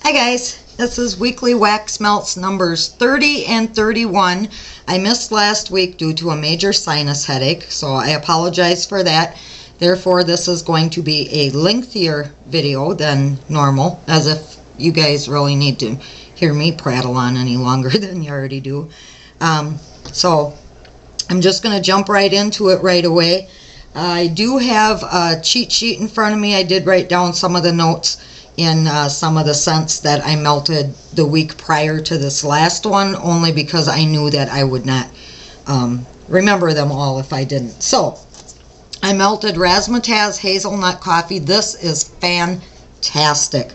Hi guys, this is Weekly Wax Melts numbers 30 and 31. I missed last week due to a major sinus headache, so I apologize for that. Therefore, this is going to be a lengthier video than normal, as if you guys really need to hear me prattle on any longer than you already do. So I'm just going to jump right into it right away. I do have a cheat sheet in front of me. I did write down some of the notes in some of the scents that I melted the week prior to this last one, only because I knew that I would not remember them all if I didn't. So I melted Razmatazz Hazelnut Coffee. This is fantastic.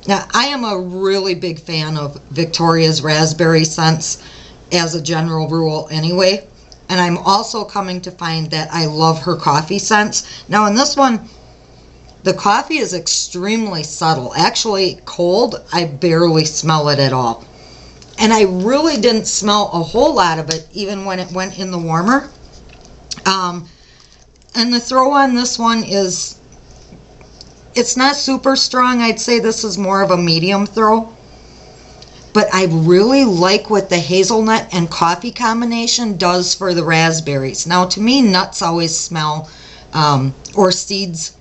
Now, I am a really big fan of Victoria's raspberry scents as a general rule anyway, and I'm also coming to find that I love her coffee scents. Now in this one, the coffee is extremely subtle. Actually, cold, I barely smell it at all. And I really didn't smell a whole lot of it even when it went in the warmer. And the throw on this one is, it's not super strong. I'd say this is more of a medium throw. But I really like what the hazelnut and coffee combination does for the raspberries. Now, to me, nuts always smell, or seeds,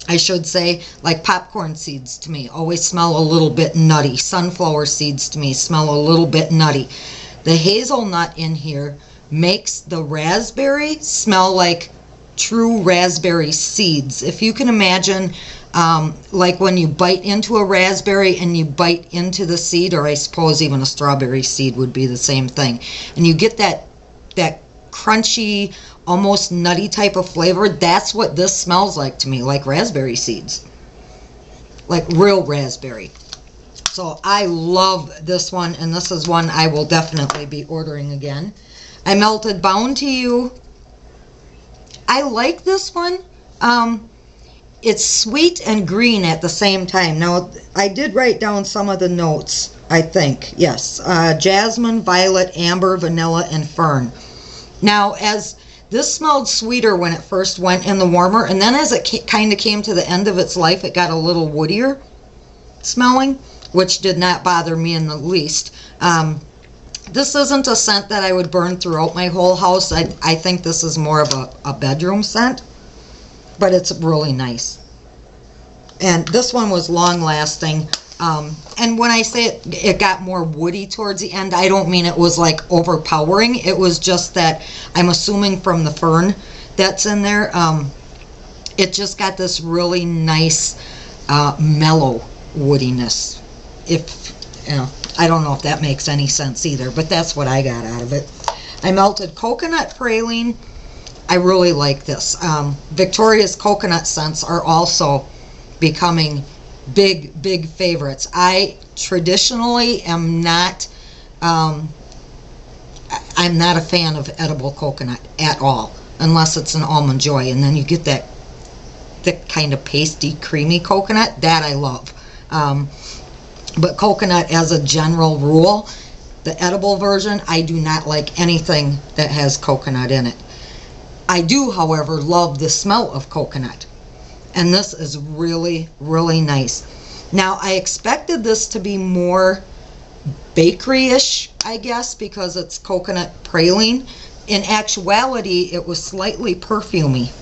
I should say, like popcorn seeds to me always smell a little bit nutty. Sunflower seeds to me smell a little bit nutty. The hazelnut in here makes the raspberry smell like true raspberry seeds. If you can imagine, like when you bite into a raspberry and you bite into the seed, or I suppose even a strawberry seed would be the same thing, and you get that crunchy, almost nutty type of flavor. That's what this smells like to me, like raspberry seeds, like real raspberry. So I love this one, and this is one I will definitely be ordering again. I melted Bound to You. I like this one. It's sweet and green at the same time. Now, I did write down some of the notes, I think. Yes, jasmine, violet, amber, vanilla, and fern. Now, as this smelled sweeter when it first went in the warmer, and then as it kind of came to the end of its life, it got a little woodier smelling, which did not bother me in the least. This isn't a scent that I would burn throughout my whole house. I think this is more of a bedroom scent, but it's really nice. And this one was long lasting. And when I say it got more woody towards the end, I don't mean it was like overpowering. It was just that I'm assuming from the fern that's in there, it just got this really nice mellow woodiness. If you know, I don't know if that makes any sense either, but that's what I got out of it. I melted coconut praline. I really like this. Victoria's coconut scents are also becoming big favorites. I traditionally am not I'm not a fan of edible coconut at all, unless it's an Almond Joy, and then you get that thick kind of pasty creamy coconut that I love. But coconut as a general rule, the edible version, I do not like anything that has coconut in it. I do, however, love the smell of coconut. And this is really, really nice. Now, I expected this to be more bakery-ish, I guess, because it's coconut praline. In actuality, it was slightly perfumey,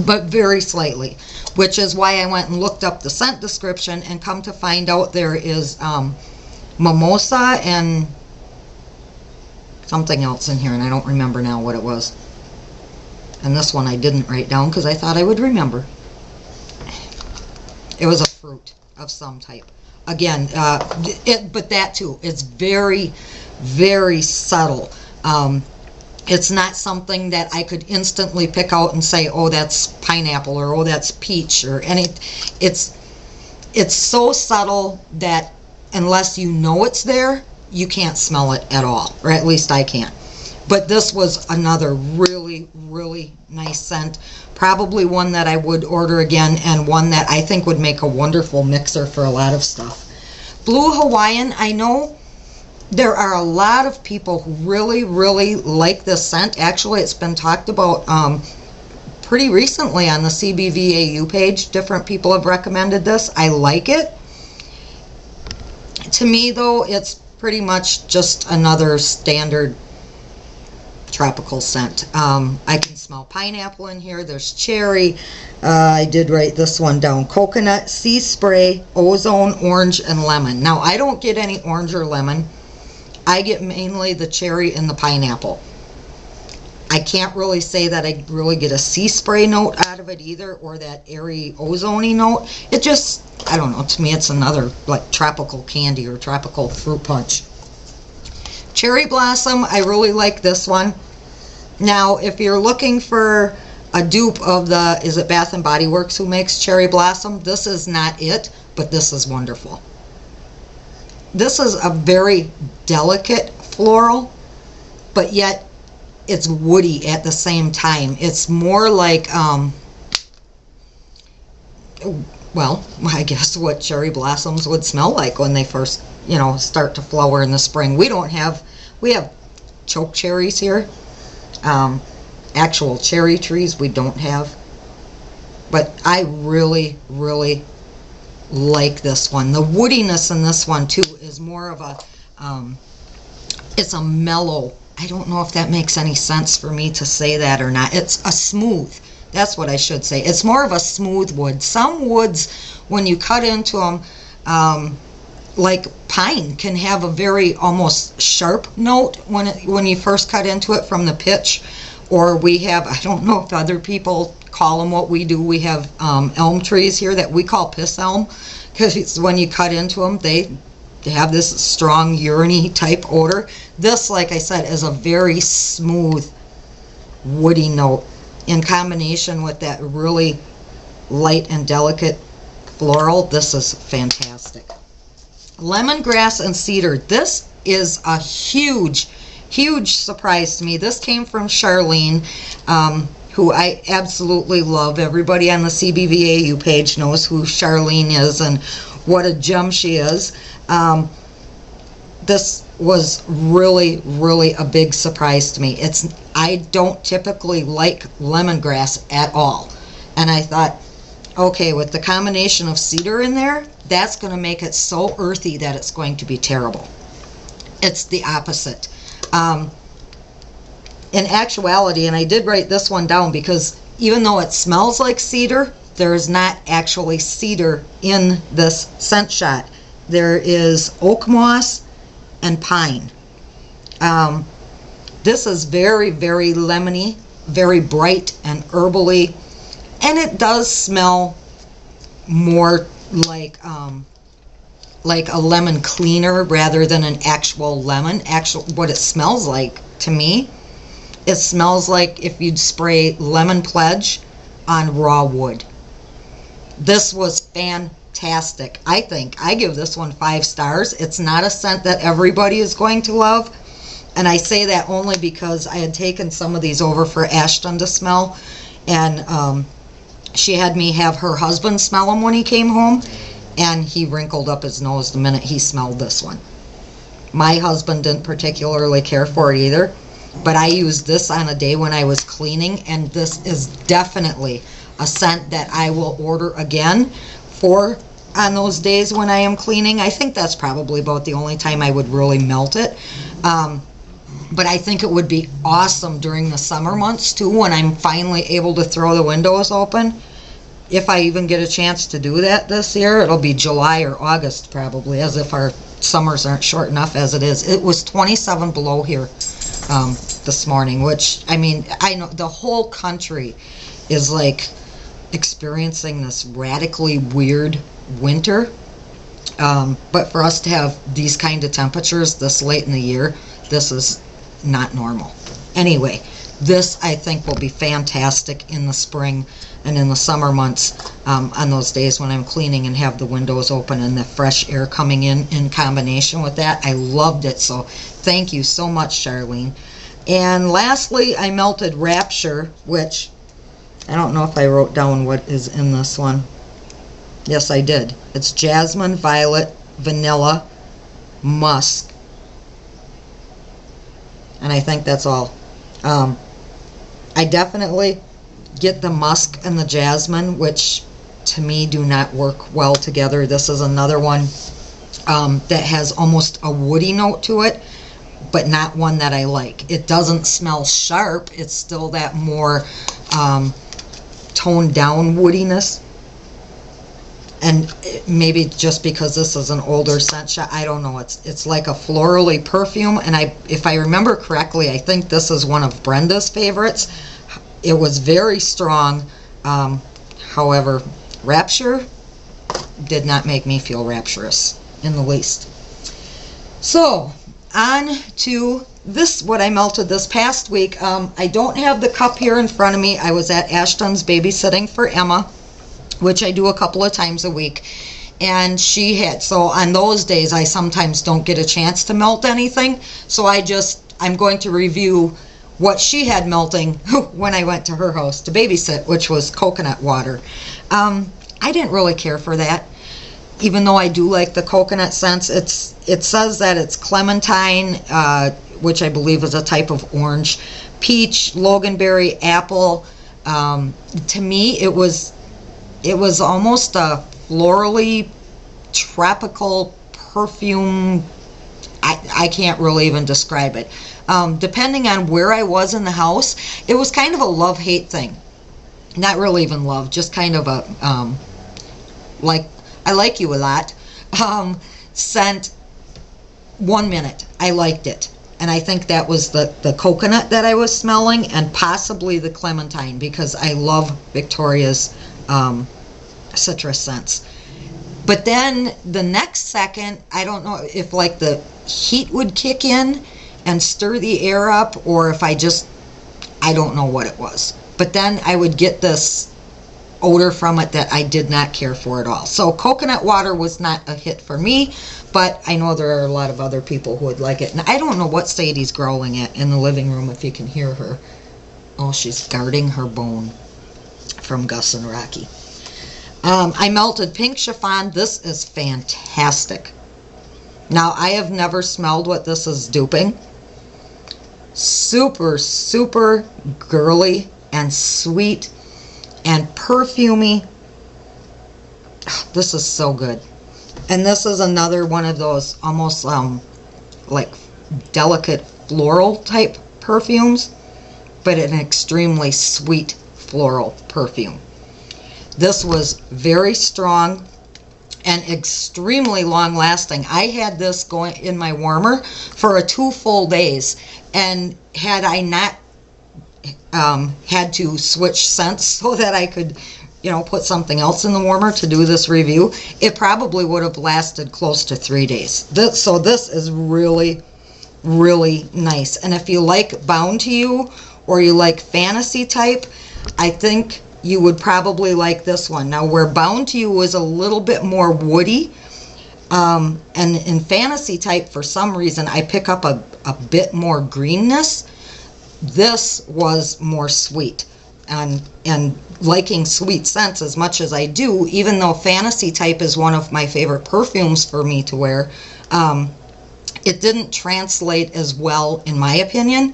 but very slightly, which is why I went and looked up the scent description and come to find out there is mimosa and something else in here, and I don't remember now what it was. And this one I didn't write down because I thought I would remember. It was a fruit of some type. Again, but that too, it's very, very subtle. It's not something that I could instantly pick out and say, oh, that's pineapple, or oh, that's peach, or any. It's so subtle that unless you know it's there, you can't smell it at all, or at least I can't. But this was another really, really nice scent. Probably one that I would order again, and one that I think would make a wonderful mixer for a lot of stuff. Blue Hawaiian, I know there are a lot of people who really, really like this scent. Actually, it's been talked about pretty recently on the CBV AU page. Different people have recommended this. I like it. To me, though, it's pretty much just another standard tropical scent. I can smell pineapple in here. There's cherry. I did write this one down. Coconut, sea spray, ozone, orange, and lemon. Now, I don't get any orange or lemon. I get mainly the cherry and the pineapple. I can't really say that I really get a sea spray note out of it either, or that airy ozone-y note. It just, I don't know, to me it's another like tropical candy or tropical fruit punch. Cherry Blossom, I really like this one. Now, if you're looking for a dupe of the, is it Bath and Body Works who makes Cherry Blossom? This is not it, but this is wonderful. This is a very delicate floral, but yet it's woody at the same time. It's more like, well, I guess what cherry blossoms would smell like when they first, you know, start to flower in the spring. We have choke cherries here. Actual cherry trees we don't have. But I really, really like this one. The woodiness in this one too is more of a, it's a mellow, I don't know if that makes any sense for me to say that or not. It's a smooth, that's what I should say. It's more of a smooth wood. Some woods, when you cut into them, like pine can have a very almost sharp note when you first cut into it from the pitch. Or we have, I don't know if other people call them what we do. We have elm trees here that we call piss elm, because when you cut into them, they have this strong urine-y type odor. This, like I said, is a very smooth woody note in combination with that really light and delicate floral. This is fantastic. Lemongrass and Cedar. This is a huge surprise to me. This came from Charlene, who I absolutely love. Everybody on the CBVAU page knows who Charlene is and what a gem she is. This was really, really a big surprise to me. I don't typically like lemongrass at all. And I thought, okay, with the combination of cedar in there, that's going to make it so earthy that it's going to be terrible. It's the opposite. In actuality, and I did write this one down because even though it smells like cedar, there is not actually cedar in this scent shot. There is oak moss and pine. This is very, very lemony, very bright and herbally, and it does smell more like a lemon cleaner rather than an actual lemon. What it smells like to me, it smells like if you'd spray lemon pledge on raw wood. This was fantastic. I think I give this one 5 stars. It's not a scent that everybody is going to love, and I say that only because I had taken some of these over for Ashton to smell, and she had me have her husband smell them when he came home, and he wrinkled up his nose the minute he smelled this one. My husband didn't particularly care for it either, but I used this on a day when I was cleaning, and this is definitely a scent that I will order again for on those days when I am cleaning. I think that's probably about the only time I would really melt it. But I think it would be awesome during the summer months too, when I'm finally able to throw the windows open. If I even get a chance to do that this year, it'll be July or August probably, as if our summers aren't short enough as it is. It was 27 below here this morning, which, I mean, I know the whole country is like experiencing this radically weird winter. But for us to have these kind of temperatures this late in the year, this is not normal. Anyway, this I think will be fantastic in the spring and in the summer months, on those days when I'm cleaning and have the windows open and the fresh air coming in combination with that. I loved it, so thank you so much, Charlene. And lastly, I melted Rapture, which I don't know if I wrote down what is in this one. Yes, I did. It's jasmine, violet, vanilla, musk, and I think that's all. I definitely get the musk and the jasmine, which to me do not work well together. This is another one that has almost a woody note to it, but not one that I like. It doesn't smell sharp. It's still that more toned down woodiness. And maybe just because this is an older scent shot, I don't know. It's like a florally perfume, and if I remember correctly, I think this is one of Brenda's favorites. It was very strong. However, Rapture did not make me feel rapturous in the least. So, on to this, what I melted this past week. I don't have the cup here in front of me. I was at Ashton's babysitting for Emma, which I do a couple of times a week. And she had, so on those days, I sometimes don't get a chance to melt anything. So I'm going to review what she had melting when I went to her house to babysit, which was coconut water. I didn't really care for that, even though I do like the coconut scents. It says that it's clementine, which I believe is a type of orange, peach, loganberry, apple. To me, it was almost a florally tropical perfume. I can't really even describe it. Depending on where I was in the house, it was kind of a love-hate thing. Not really even love, just kind of a, like, I like you a lot, scent. 1 minute, I liked it. And I think that was the coconut that I was smelling, and possibly the clementine, because I love Victoria's citrus scents. But then the next second, I don't know if like the heat would kick in and stir the air up, or if I don't know what it was. But then I would get this odor from it that I did not care for at all. So coconut water was not a hit for me, but I know there are a lot of other people who would like it. And I don't know what Sadie's growling at in the living room, if you can hear her. Oh, she's guarding her bone from Gus and Rocky. I melted pink chiffon. This is fantastic. Now, I have never smelled what this is duping. Super, super girly and sweet and perfumey. This is so good. And this is another one of those almost like delicate floral type perfumes, but an extremely sweet floral perfume. This was very strong and extremely long lasting. I had this going in my warmer for 2 full days, and had I not had to switch scents so that I could, put something else in the warmer to do this review, it probably would have lasted close to 3 days. So this is really, really nice. And if you like Bound to You, or you like fantasy type, I think you would probably like this one. Now, where Bound to You was a little bit more woody, and in fantasy type, for some reason, I pick up a bit more greenness. This was more sweet. And liking sweet scents as much as I do, even though fantasy type is one of my favorite perfumes for me to wear, it didn't translate as well, in my opinion,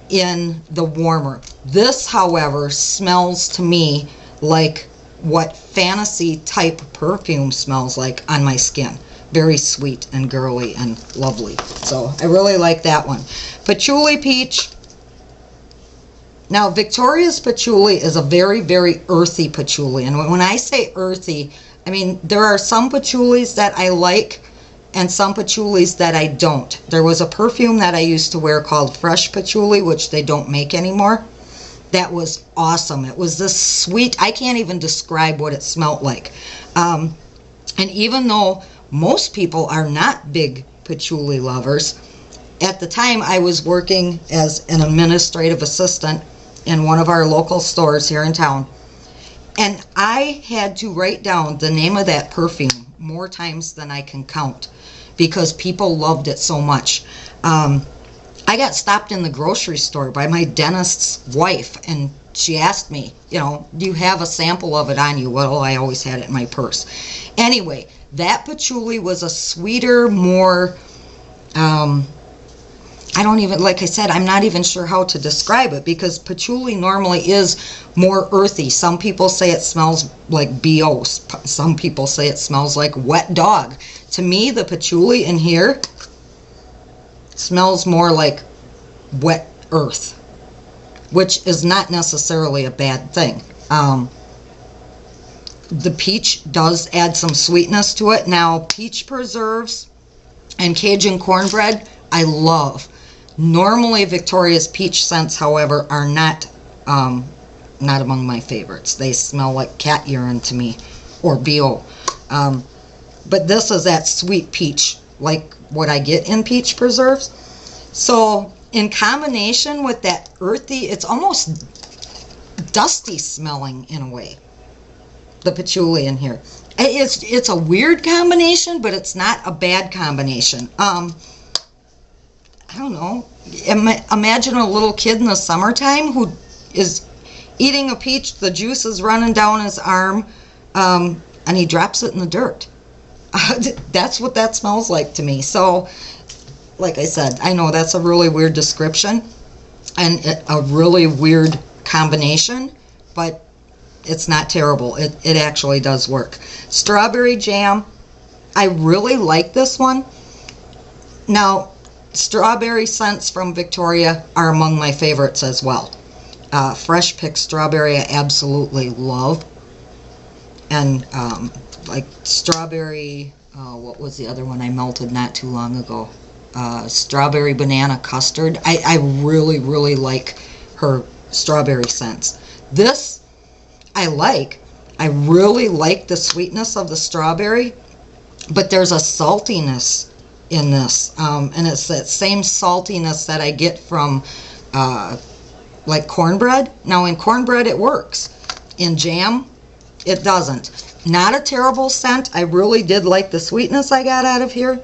in the warmer. This, however, smells to me like what fantasy type perfume smells like on my skin. Very sweet and girly and lovely. So I really like that one. Patchouli Peach. Now, Victoria's patchouli is a very, very earthy patchouli. And when I say earthy, I mean there are some patchoulis that I like and some patchoulis that I don't. There was a perfume that I used to wear called Fresh Patchouli, which they don't make anymore. That was awesome. It was this sweet, I can't even describe what it smelled like. And even though most people are not big patchouli lovers, at the time I was working as an administrative assistant in one of our local stores here in town, and I had to write down the name of that perfume more times than I can count because people loved it so much. I got stopped in the grocery store by my dentist's wife, and she asked me, do you have a sample of it on you? Well, I always had it in my purse. Anyway, that patchouli was a sweeter, more, I don't even, like I said, I'm not even sure how to describe it, because patchouli normally is more earthy. Some people say it smells like BO. Some people say it smells like wet dog. To me, the patchouli in here smells more like wet earth, which is not necessarily a bad thing. The peach does add some sweetness to it. Now, peach preserves and Cajun cornbread, I love. Normally, Victoria's peach scents, however, are not among my favorites. They smell like cat urine to me, or BO. But this is that sweet peach, like what I get in peach preserves. So, in combination with that earthy, it's almost dusty smelling in a way. The patchouli in here. It's a weird combination, but it's not a bad combination. I don't know. Imagine a little kid in the summertime who is eating a peach, the juice is running down his arm, and he drops it in the dirt. That's what that smells like to me. So, like I said, I know that's a really weird description and a really weird combination, but it's not terrible. It actually does work. Strawberry jam. I really like this one. Now, strawberry scents from Victoria are among my favorites as well. Fresh picked strawberry I absolutely love. And like strawberry, what was the other one I melted not too long ago? Strawberry banana custard. I really, really like her strawberry scents. This I like. I really like the sweetness of the strawberry, but there's a saltiness in this, and it's that same saltiness that I get from like cornbread. Now in cornbread it works. In jam it doesn't. Not a terrible scent. I really did like the sweetness I got out of here,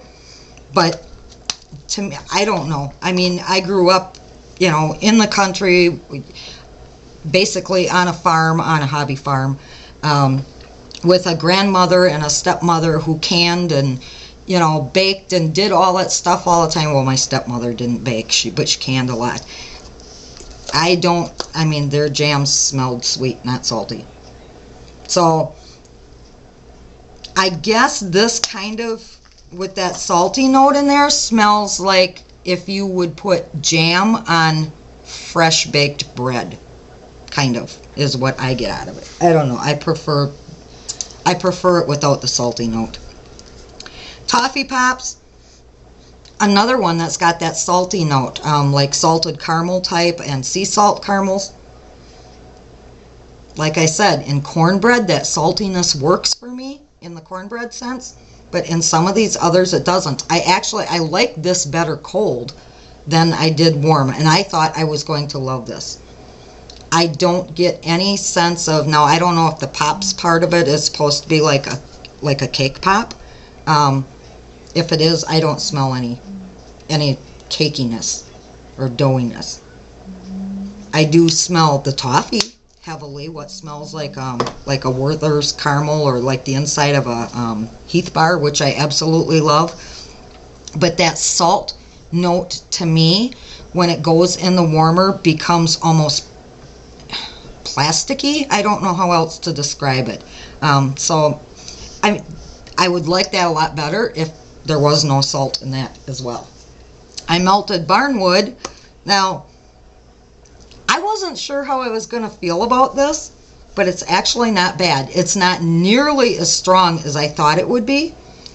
but to me, I don't know. I mean, I grew up, you know, in the country, basically on a farm, on a hobby farm, with a grandmother and a stepmother who canned and, you know, baked and did all that stuff all the time. Well, my stepmother didn't bake, but she canned a lot. I mean, their jams smelled sweet, not salty. So, I guess this kind of, with that salty note in there, smells like if you would put jam on fresh baked bread. Kind of is what I get out of it. I don't know. I prefer it without the salty note. Toffee Pops, another one that's got that salty note, like salted caramel type and sea salt caramels. Like I said, in cornbread, that saltiness works for me in the cornbread sense, but in some of these others it doesn't. I like this better cold than I did warm, and I thought I was going to love this. I don't get any sense of, now I don't know if the pops part of it is supposed to be like a cake pop. If it is, I don't smell any cakiness or doughiness. I do smell the toffee heavily, what smells like a Werther's caramel or like the inside of a Heath bar, which I absolutely love. But that salt note to me, when it goes in the warmer, becomes almost plasticky. I don't know how else to describe it. So I would like that a lot better if there was no salt in that as well. I melted Barnwood. Now, I wasn't sure how I was going to feel about this, but it's actually not bad. It's not nearly as strong as I thought it would be.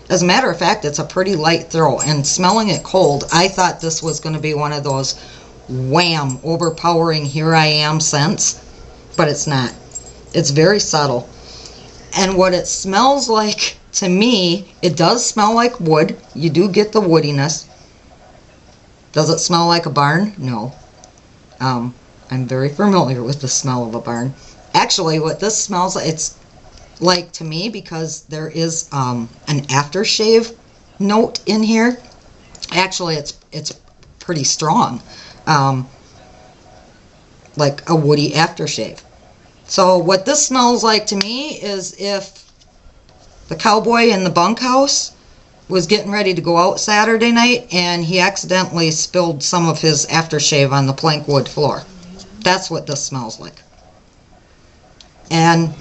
As a matter of fact, it's a pretty light throw, and smelling it cold, I thought this was going to be one of those wham, overpowering, here I am scents, but it's not. It's very subtle. And what it smells like, to me, it does smell like wood. You do get the woodiness. Does it smell like a barn? No. I'm very familiar with the smell of a barn. Actually, what this smells like, it's like to me, because there is an aftershave note in here. Actually, it's pretty strong, like a woody aftershave. So what this smells like to me is if the cowboy in the bunkhouse was getting ready to go out Saturday night and he accidentally spilled some of his aftershave on the plank wood floor. That's what this smells like. And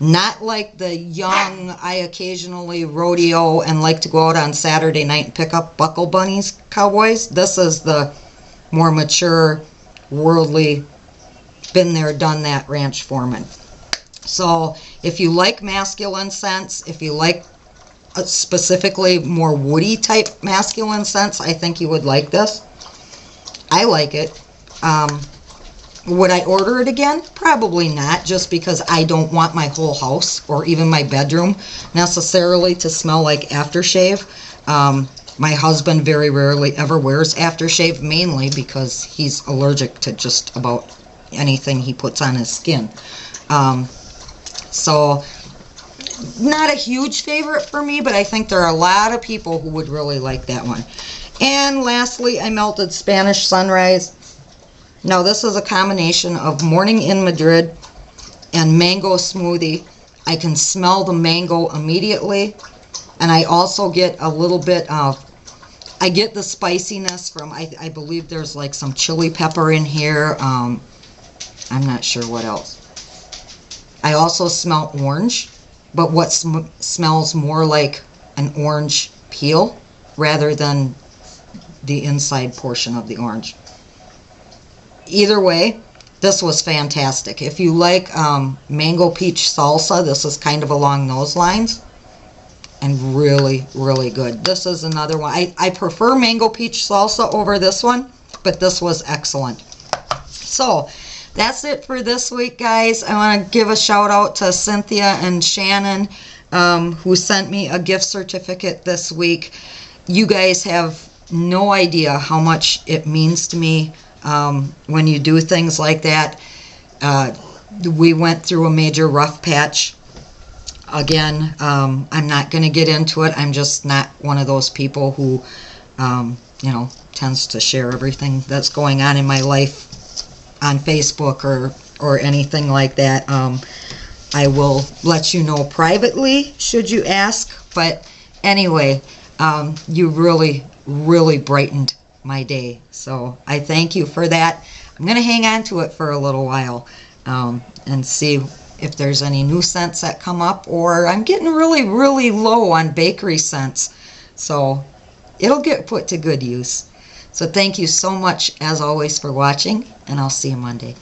Not like the young, I occasionally rodeo and like to go out on Saturday night and pick up buckle bunnies cowboys. This is the more mature, worldly, been there, done that ranch foreman. So if you like masculine scents, if you like specifically more woody type masculine scents, I think you would like this. I like it. Would I order it again? Probably not, just because I don't want my whole house or even my bedroom necessarily to smell like aftershave. My husband very rarely ever wears aftershave, mainly because he's allergic to just about anything he puts on his skin. So not a huge favorite for me, but I think there are a lot of people who would really like that one. And lastly, I melted Spanish Sunrise. Now this is a combination of Morning in Madrid and Mango Smoothie. I can smell the mango immediately, and I also get a little bit of, I get the spiciness from, I believe there's like some chili pepper in here. I'm not sure what else. I also smell orange, but what smells more like an orange peel rather than the inside portion of the orange. Either way, this was fantastic. If you like mango peach salsa, this is kind of along those lines. And really, really good. This is another one. I prefer mango peach salsa over this one, but this was excellent. So that's it for this week, guys. I want to give a shout out to Cynthia and Shannon, who sent me a gift certificate this week. You guys have no idea how much it means to me when you do things like that. We went through a major rough patch. Again, I'm not going to get into it. I'm just not one of those people who, tends to share everything that's going on in my life on Facebook or anything like that. I will let you know privately should you ask. But anyway, you really, really brightened my day. So I thank you for that. I'm going to hang on to it for a little while and see if there's any new scents that come up, or I'm getting really, really low on bakery scents. So it'll get put to good use. So thank you so much, as always, for watching, and I'll see you Monday.